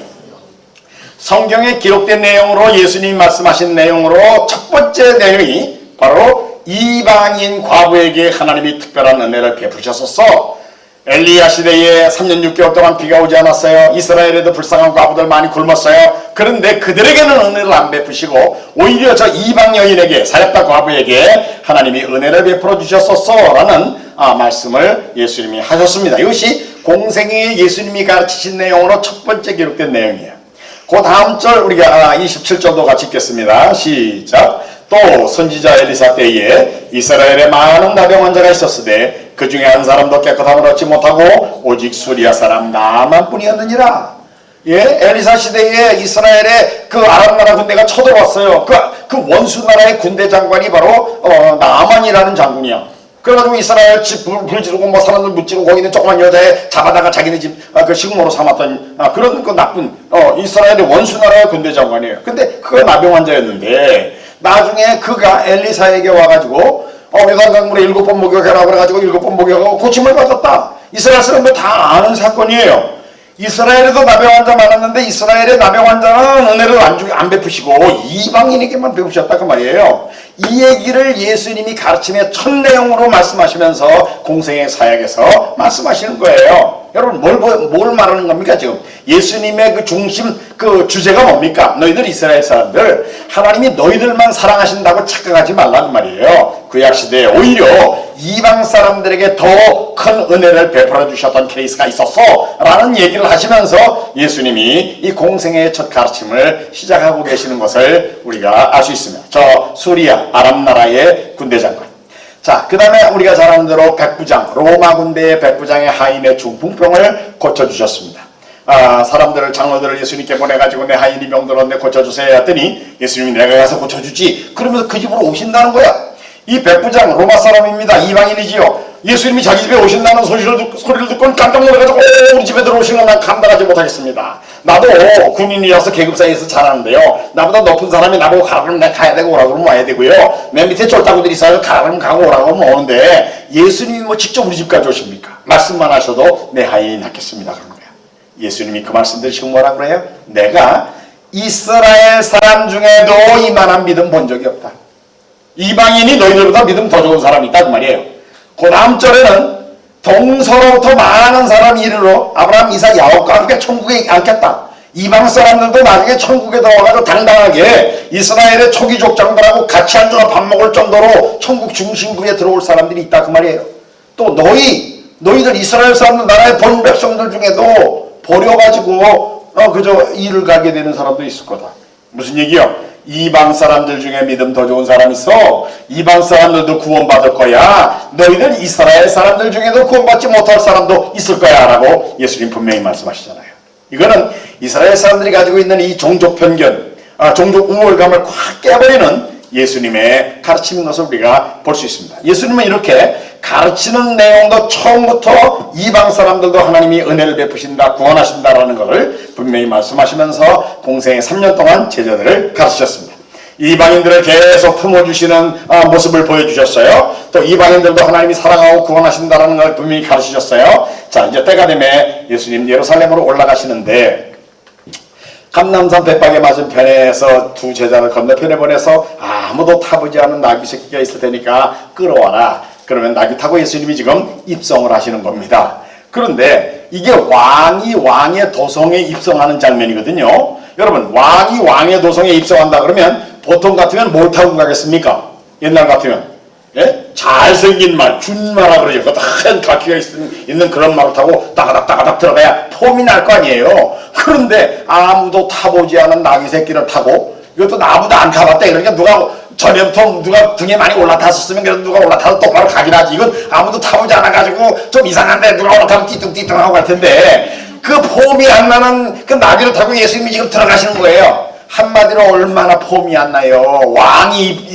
성경에 기록된 내용으로 예수님이 말씀하신 내용으로 첫 번째 내용이 바로 이방인 과부에게 하나님이 특별한 은혜를 베푸셨었어. 엘리야 시대에 3년 6개월 동안 비가 오지 않았어요. 이스라엘에도 불쌍한 과부들 많이 굶었어요. 그런데 그들에게는 은혜를 안 베푸시고 오히려 저 이방 여인에게 사렙다 과부에게 하나님이 은혜를 베풀어 주셨었어 라는 말씀을 예수님이 하셨습니다. 이것이 공생애에 예수님이 가르치신 내용으로 첫 번째 기록된 내용이에요. 그 다음 절 우리가 27절도 같이 읽겠습니다. 시작. 또 선지자 엘리사 때에 이스라엘에 많은 나병 환자가 있었으되 그 중에 한 사람도 깨끗함을 얻지 못하고 오직 수리아 사람 나만 뿐이었느니라. 예, 엘리사 시대에 이스라엘의 그 아람 나라 군대가 쳐들어왔어요. 그 원수 나라의 군대 장관이 바로 나만이라는 장군이야. 그래가지고 이스라엘 집 불 지르고 뭐 사람들 무찌르고 거기 있는 조그만 여자애 잡아다가 자기네 집 그 식모로 삼았던 그런 그 나쁜 이스라엘의 원수 나라의 군대 장관이에요. 근데 그가 나병 환자였는데 나중에 그가 엘리사에게 와가지고 요단강물에 7번 목욕해라 그래가지고 7번 목욕하고 고침을 받았다. 이스라엘 사람들 다 아는 사건이에요. 이스라엘에도 나병 환자 많았는데 이스라엘의 나병 환자는 은혜를 안 베푸시고 이방인에게만 베푸셨다 그 말이에요. 이 얘기를 예수님이 가르침의 첫 내용으로 말씀하시면서 공생의 사역에서 말씀하시는 거예요. 여러분 뭘 말하는 겁니까 지금? 예수님의 그 중심 그 주제가 뭡니까? 너희들 이스라엘 사람들 하나님이 너희들만 사랑하신다고 착각하지 말라는 말이에요. 구약 시대에 오히려 이방 사람들에게 더 큰 은혜를 베풀어 주셨던 케이스가 있었어 라는 얘기를 하시면서 예수님이 이 공생의 첫 가르침을 시작하고 계시는 것을 우리가 알 수 있습니다. 저 수리아 아람 나라의 군대 장관. 자, 그 다음에 우리가 잘 아는 대로 백부장, 로마 군대의 백부장의 하인의 중풍병을 고쳐주셨습니다. 사람들을 장로들을 예수님께 보내가지고 내 하인이 병들었는데 고쳐주세요 했더니 예수님이 내가 가서 고쳐주지 그러면서 그 집으로 오신다는 거야. 이 백부장 로마 사람입니다. 이방인이지요. 예수님이 자기 집에 오신다는 소리를 듣고 깜짝 놀라가지고 우리 집에 들어오시는 건 난 감당하지 못하겠습니다. 나도 군인이라서 계급사에서 잘하는데요. 나보다 높은 사람이 나보고 가라 그러면 내가 가야 되고 오라 그러면 와야 되고요. 맨 밑에 쫄따구들이 있어서 가라 그러면 가고 오라 그러면 오는데 예수님이 뭐 직접 우리 집까지 오십니까? 말씀만 하셔도 내 하인이 낫겠습니다 그런 거예요. 예수님이 그 말씀 들으시고 뭐라 그래요? 내가 이스라엘 사람 중에도 이만한 믿음 본 적이 없다. 이방인이 너희들보다 믿음 더 좋은 사람이 있다 그 말이에요. 그 다음 절에는 동서로부터 많은 사람이 이르러 아브라함, 이삭, 야곱과 함께 천국에 앉겠다. 이방 사람들도 나중에 천국에 들어가서 당당하게 이스라엘의 초기 족장들하고 같이 앉아서 밥 먹을 정도로 천국 중심부에 들어올 사람들이 있다 그 말이에요. 또 너희들 이스라엘 사람들 나라의 본 백성들 중에도 버려가지고 그저 일을 가게 되는 사람도 있을 거다. 무슨 얘기야? 이방 사람들 중에 믿음 더 좋은 사람 있어. 이방 사람들도 구원받을 거야. 너희들 이스라엘 사람들 중에도 구원받지 못할 사람도 있을 거야 라고 예수님 분명히 말씀하시잖아요. 이거는 이스라엘 사람들이 가지고 있는 이 종족 편견, 종족 우월감을 확 깨버리는 예수님의 가르치는 것을 우리가 볼 수 있습니다. 예수님은 이렇게 가르치는 내용도 처음부터 이방 사람들도 하나님이 은혜를 베푸신다, 구원하신다라는 것을 분명히 말씀하시면서 공생의 3년 동안 제자들을 가르치셨습니다. 이방인들을 계속 품어주시는 모습을 보여주셨어요. 또 이방인들도 하나님이 사랑하고 구원하신다는 걸 분명히 가르치셨어요. 자, 이제 때가 되면 예수님 예루살렘으로 올라가시는데 감람산 벳박의 맞은편에서 두 제자를 건너편에 보내서 아무도 타보지 않은 나귀 새끼가 있을 테니까 끌어와라. 그러면 나귀 타고 예수님이 지금 입성을 하시는 겁니다. 그런데 이게 왕이 왕의 도성에 입성하는 장면이거든요. 여러분, 왕이 왕의 도성에 입성한다 그러면 보통 같으면 뭘 타고 가겠습니까? 옛날 같으면 잘생긴 말, 준마라 그러죠. 그 하얀 가키가 있는 그런 말을 타고 따가닥 들어가야 폼이 날 거 아니에요. 그런데 아무도 타보지 않은 나귀 새끼를 타고 이것도 아무도 안 타봤대. 그러니까 누가 전에부터 누가 등에 많이 올라탔었으면 그래도 누가 올라타서 똑바로 가긴 하지. 이건 아무도 타보지 않아가지고 좀 이상한데 누가 올라타면 띠뚱띠뚱하고 갈 텐데 그 폼이 안 나는 그 나귀를 타고 예수님이 지금 들어가시는 거예요. 한마디로 얼마나 폼이 안 나요.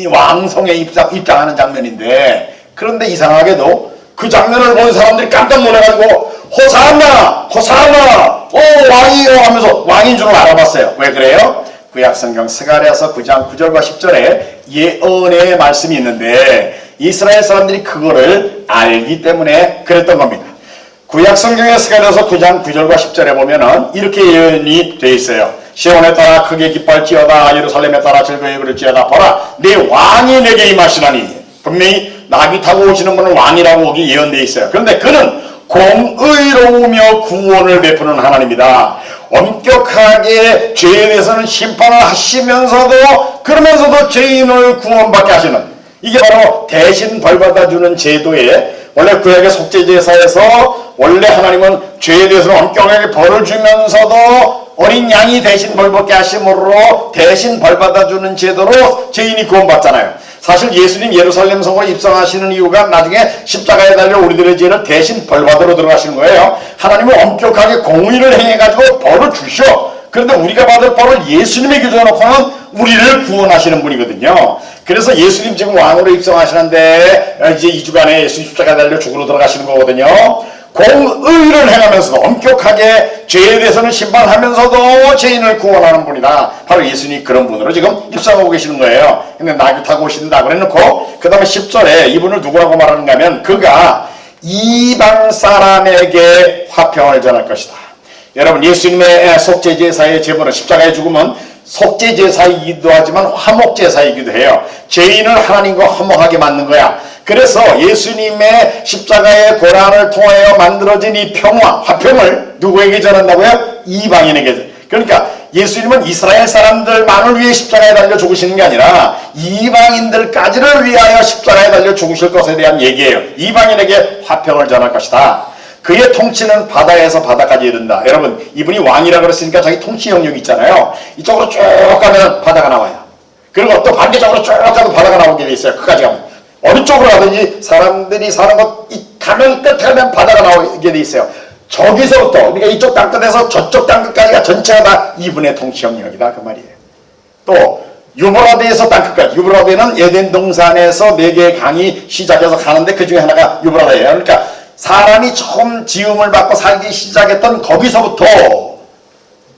왕성에 입장하는 장면인데, 그런데 이상하게도 그 장면을 본 사람들이 깜짝 놀라가지고 호산나 호산나 왕이요 하면서 왕인 줄 알아봤어요. 왜 그래요? 구약성경 스가랴서 9장 9절과 10절에 예언의 말씀이 있는데 이스라엘 사람들이 그거를 알기 때문에 그랬던 겁니다. 구약성경의 스가랴서 9장 9절과 10절에 보면은 이렇게 예언이 되어 있어요. 시온에 따라 크게 기뻐할지어다, 예루살렘에 따라 즐거이 부를지어다. 보라, 내 왕이 내게 임하시나니. 분명히 나귀 타고 오시는 분은 왕이라고 거기 예언되어 있어요. 그런데 그는 공의로우며 구원을 베푸는 하나님이다. 엄격하게 죄에 대해서는 심판을 하시면서도 그러면서도 죄인을 구원받게 하시는, 이게 바로 대신 벌받아주는 제도에, 원래 구약의 속죄제사에서 원래 하나님은 죄에 대해서는 엄격하게 벌을 주면서도 어린 양이 대신 벌받게 하심으로 대신 벌받아주는 제도로 죄인이 구원받잖아요. 사실 예수님 예루살렘 성으로 입성하시는 이유가 나중에 십자가에 달려 우리들의 죄를 대신 벌받으러 들어가시는 거예요. 하나님은 엄격하게 공의를 행해가지고 벌을 주셔. 그런데 우리가 받을 벌을 예수님에게 줘놓고는 우리를 구원하시는 분이거든요. 그래서 예수님 지금 왕으로 입성하시는데 이제 2주간에 예수님 십자가에 달려 죽으러 들어가시는 거거든요. 공의를 행하면서도 엄격하게 죄에 대해서는 심판하면서도 죄인을 구원하는 분이다. 바로 예수님이 그런 분으로 지금 입성하고 계시는 거예요. 근데 나귀 타고 오신다고 해놓고 그 다음에 10절에 이분을 누구라고 말하는가 하면 그가 이방 사람에게 화평을 전할 것이다. 여러분, 예수님의 속죄제사의 제물은 십자가의 죽음은 속죄제사이기도 하지만 화목제사이기도 해요. 죄인을 하나님과 화목하게 만든 거야. 그래서 예수님의 십자가의 고난을 통하여 만들어진 이 평화, 화평을 누구에게 전한다고요? 이방인에게. 그러니까 예수님은 이스라엘 사람들만을 위해 십자가에 달려 죽으시는 게 아니라 이방인들까지를 위하여 십자가에 달려 죽으실 것에 대한 얘기예요. 이방인에게 화평을 전할 것이다. 그의 통치는 바다에서 바다까지 이른다. 여러분, 이분이 왕이라 그랬으니까 자기 통치 영역이 있잖아요. 이쪽으로 쭉 가면 바다가 나와요. 그리고 또 반대쪽으로 쭉 가도 바다가 나오게 돼 있어요. 끝까지 가면. 어느 쪽으로 가든지 사람들이 사는 곳 가면 끝에 가면 바다가 나오게 돼 있어요. 저기서부터, 그러니까 이쪽 땅끝에서 저쪽 땅끝까지가 전체가 다 이분의 통치 영역이다. 그 말이에요. 또 유브라데에서 땅끝까지. 유브라데는 에덴 동산에서 4개의 강이 시작해서 가는데 그 중에 하나가 유브라데예요. 그러니까 사람이 처음 지음을 받고 살기 시작했던 거기서부터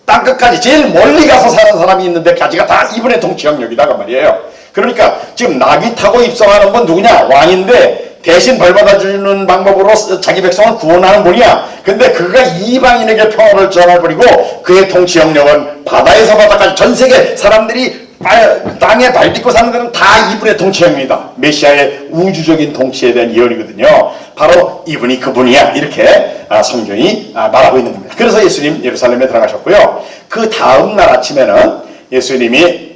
땅끝까지 제일 멀리 가서 사는 사람이 있는 데까지가 다 이분의 통치 영역이다. 그 말이에요. 그러니까 지금 나귀 타고 입성하는 분 누구냐? 왕인데 대신 벌받아주는 방법으로 자기 백성을 구원하는 분이야. 근데 그가 이방인에게 평화를 전해버리고 그의 통치 영역은 바다에서 바다까지 전 세계 사람들이 땅에 발 딛고 사는 데는 다 이분의 통치 영역이다. 메시아의 우주적인 통치에 대한 예언이거든요. 바로 이분이 그분이야. 이렇게 성경이 말하고 있는 겁니다. 그래서 예수님 예루살렘에 들어가셨고요. 그 다음 날 아침에는 예수님이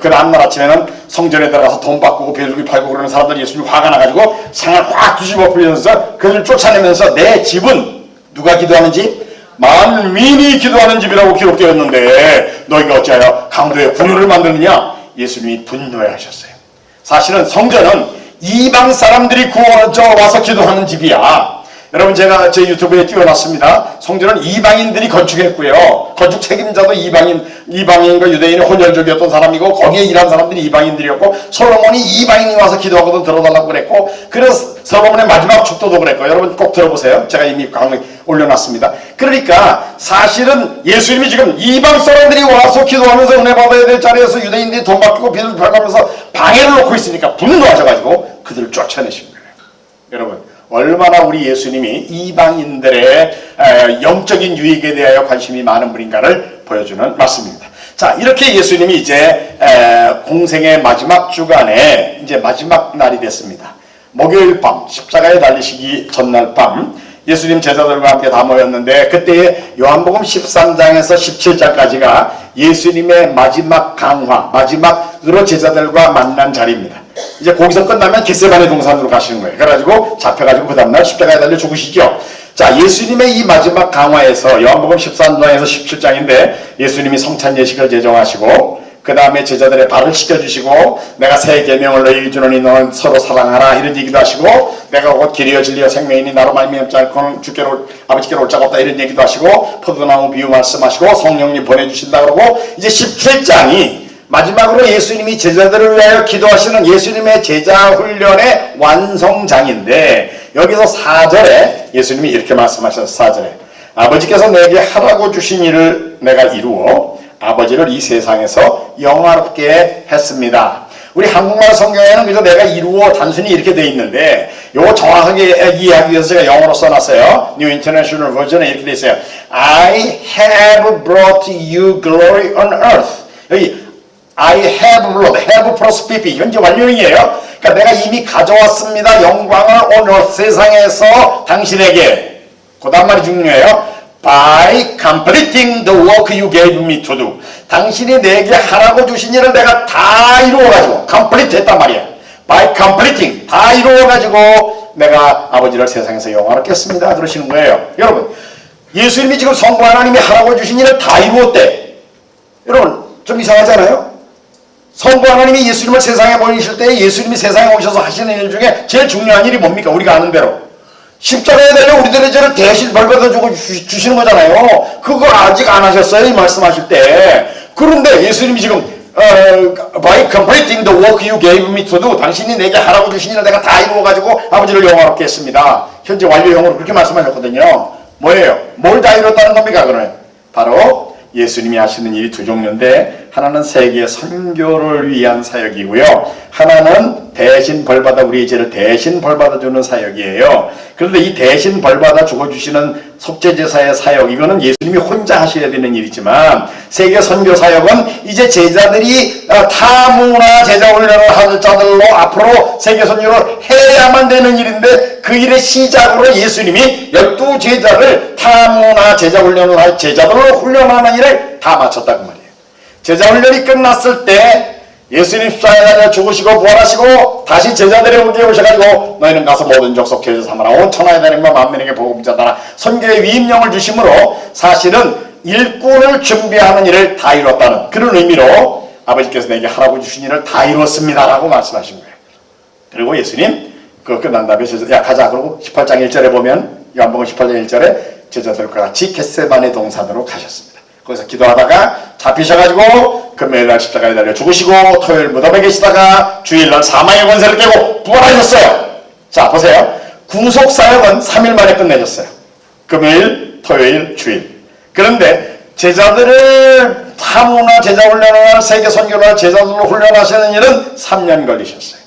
그 다음날 아침에는 성전에 들어가서 돈 바꾸고 배불리 팔고 그러는 사람들이 예수님 화가 나가지고 상을 확 뒤집어 풀면서 그들을 쫓아내면서 내 집은 누가 기도하는 집? 만민이 기도하는 집이라고 기록되어 있는데 너희가 어찌하여 강도의 분유를 만드느냐? 예수님이 분노해 하셨어요. 사실은 성전은 이방 사람들이 와서 기도하는 집이야. 여러분, 제가 제 유튜브에 띄워놨습니다. 성전은 이방인들이 건축했고요. 건축 책임자도 이방인과 유대인의 혼혈족이었던 사람이고 거기에 일한 사람들이 이방인들이었고 솔로몬이 이방인이 와서 기도하거든 들어달라고 그랬고 그래서 솔로몬의 마지막 축도도 그랬고 여러분 꼭 들어보세요. 제가 이미 강의 올려놨습니다. 그러니까 사실은 예수님이 지금 이방 사람들이 와서 기도하면서 은혜 받아야 될 자리에서 유대인들이 돈 바뀌고 비를 팔가면서 방해를 놓고 있으니까 분노하셔가지고 그들을 쫓아내신 거예요. 여러분, 얼마나 우리 예수님이 이방인들의 영적인 유익에 대하여 관심이 많은 분인가를 보여주는 말씀입니다. 자, 이렇게 예수님이 이제 공생의 마지막 주간에 이제 마지막 날이 됐습니다. 목요일 밤, 십자가에 달리시기 전날 밤 예수님 제자들과 함께 다 모였는데 그때에 요한복음 13장에서 17장까지가 예수님의 마지막 강화, 마지막으로 제자들과 만난 자리입니다. 이제 거기서 끝나면 겟세마네 동산으로 가시는 거예요. 그래가지고 잡혀가지고 그 다음날 십자가에 달려 죽으시죠. 자, 예수님의 이 마지막 강화에서 요한복음 13장에서 17장인데 예수님이 성찬 예식을 제정하시고 그 다음에 제자들의 발을 씻겨주시고 내가 새 계명을 너희에게 주노니 너는 서로 사랑하라 이런 얘기도 하시고 내가 곧 길이여 진리여 생명이니 나로 말미암지 않고는 주께로 아버지께로 올 자가 없다 이런 얘기도 하시고 포도나무 비유 말씀하시고 성령님 보내주신다 그러고 이제 17장이 마지막으로 예수님이 제자들을 위하여 기도하시는 예수님의 제자 훈련의 완성장인데 여기서 4절에 예수님이 이렇게 말씀하셨어요. 4절에 아버지께서 내게 하라고 주신 일을 내가 이루어 아버지를 이 세상에서 영화롭게 했습니다. 우리 한국말 성경에는 그래서 내가 이루어 단순히 이렇게 돼 있는데 요거 정확하게 이해하기 위해서 제가 영어로 써놨어요. New International Version에 이렇게 돼 있어요. I have brought you glory on earth. 여기 I have brought, have plus pp 현재 완료형이에요. 그러니까 내가 이미 가져왔습니다. 영광을 on earth 세상에서 당신에게. 그 다음 말이 중요해요. By completing the work you gave me to do. 당신이 내게 하라고 주신 일을 내가 다 이루어가지고 complete 했단 말이야. By completing 다 이루어가지고 내가 아버지를 세상에서 영화롭게 했습니다. 그러시는 거예요. 여러분 예수님이 지금 성부 하나님이 하라고 주신 일을 다 이루었대. 여러분 좀 이상하지 않아요? 성부 하나님이 예수님을 세상에 보내실 때 예수님이 세상에 오셔서 하시는 일 중에 제일 중요한 일이 뭡니까? 우리가 아는 대로 십자가에 달려 우리들의 죄를 대신 벌받아주고 주시는 거잖아요. 그걸 아직 안 하셨어요. 이 말씀하실 때. 그런데 예수님이 지금 by completing the work you gave me to do 당신이 내게 하라고 주신 일을 내가 다 이루어가지고 아버지를 영화롭게 했습니다. 현재 완료형으로 그렇게 말씀하셨거든요. 뭐예요? 뭘 다 이뤘다는 겁니까? 그러면 바로 예수님이 하시는 일이 두 종류인데 하나는 세계 선교를 위한 사역이고요. 하나는 대신 벌받아 우리의 죄를 대신 벌받아주는 사역이에요. 그런데 이 대신 벌받아 죽어주시는 속죄제사의 사역 이거는 예수님이 혼자 하셔야 되는 일이지만 세계 선교 사역은 이제 제자들이 타무나 제자 훈련을 하는 자들로 앞으로 세계 선교를 해야만 되는 일인데 그 일의 시작으로 예수님이 12제자를 타무나 제자 훈련을 할 제자들로 훈련하는 일을 다 마쳤다 그 말이에요. 제자 훈련이 끝났을 때 예수님 십자가에 달려 죽으시고 부활하시고 다시 제자들에게 오셔가지고 너희는 가서 모든 족속 교회를 삼아라 온 천하에 다니며 만민에게 복음 전하라 선교의 위임령을 주심으로 사실은 일꾼을 준비하는 일을 다 이뤘다는 그런 의미로 아버지께서 내게 하라고 주신 일을 다 이뤘습니다 라고 말씀하신 거예요. 그리고 예수님 그거 끝난 다음에 야 가자 그러고 18장 1절에 보면 요한복음 18장 1절에 제자들과 같이 겟세마네 동산으로 가셨습니다. 거기서 기도하다가 잡히셔가지고 금요일날 십자가에 달려 죽으시고 토요일 무덤에 계시다가 주일날 사망의 권세를 깨고 부활하셨어요. 자 보세요. 구속사역은 3일 만에 끝내셨어요. 금요일, 토요일, 주일. 그런데 제자들을 타무나 제자훈련을 세계 선교를 제자들로 훈련하시는 일은 3년 걸리셨어요.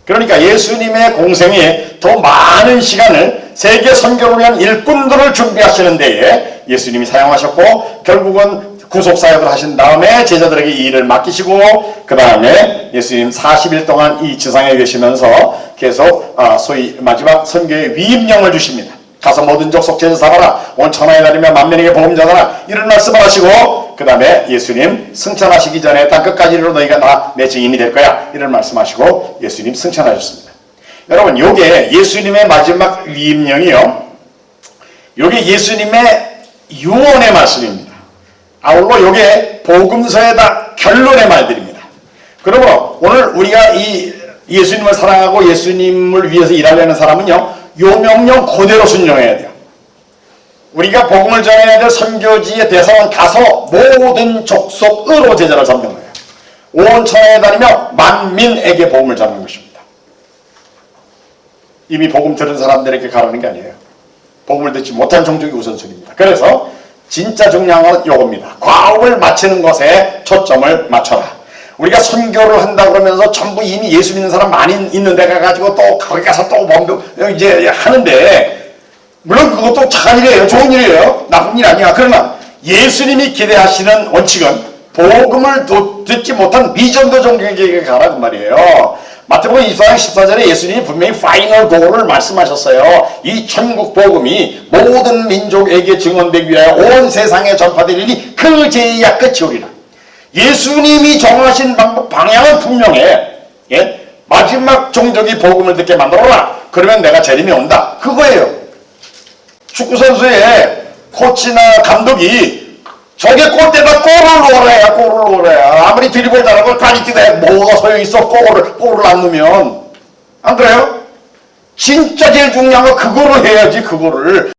그러니까 예수님의 공생에 더 많은 시간을 세계 선교를 위한 일꾼들을 준비하시는 데에 예수님이 사용하셨고 결국은 구속사역을 하신 다음에 제자들에게 이 일을 맡기시고 그 다음에 예수님 40일 동안 이 지상에 계시면서 계속 소위 마지막 선교의 위임령을 주십니다. 가서 모든 족속 제자 삼아라 온 천하에 다니며 만민에게 복음 전하라 이런 말씀을 하시고 그 다음에 예수님 승천하시기 전에 땅끝까지 이르러 너희가 내 증인이 될 거야 이런 말씀하시고 예수님 승천하셨습니다. 여러분 요게 예수님의 마지막 위임령이요 요게 예수님의 유언의 말씀입니다. 아울러 요게 복음서에다 결론의 말들입니다. 그러므로 오늘 우리가 이 예수님을 사랑하고 예수님을 위해서 일하려는 사람은요 요 명령 그대로 순종해야 돼요. 우리가 복음을 전해야 될 선교지의 대상은 가서 모든 족속으로 제자를 잡는 거예요. 온 천하에 다니며 만민에게 복음을 잡는 것입니다. 이미 복음 들은 사람들에게 가라는 게 아니에요. 복음을 듣지 못한 종족이 우선순위입니다. 그래서 진짜 중요한 건 요겁니다. 과업을 마치는 것에 초점을 맞춰라. 우리가 선교를 한다 그러면서 전부 이미 예수 믿는 사람 많이 있는 데 가가지고 또 거기 가서 또 이제 하는데 물론 그것도 착한 일이에요. 좋은 일이에요. 나쁜 일 아니야. 그러나 예수님이 기대하시는 원칙은 복음을 듣지 못한 미전도 종족에게 가라 그 말이에요. 마태복음 24장 14절에 예수님이 분명히 파이널 고를 말씀하셨어요. 이 천국 복음이 모든 민족에게 증언되기 위하여 온 세상에 전파되리니 그 제의야 끝이 오리라. 예수님이 정하신 방향은 분명해. 예? 마지막 종족이 복음을 듣게 만들어라. 그러면 내가 재림이 온다. 그거예요. 축구선수의 코치나 감독이 저게 골대에다 골을 넣어야 넣어야 골을 넣어야. 아무리 드리블 잘하고 다리 뛰다 뭐가 소용있어. 골을 안 넣으면. 안 그래요? 진짜 제일 중요한 건 그거를 해야지, 그거를.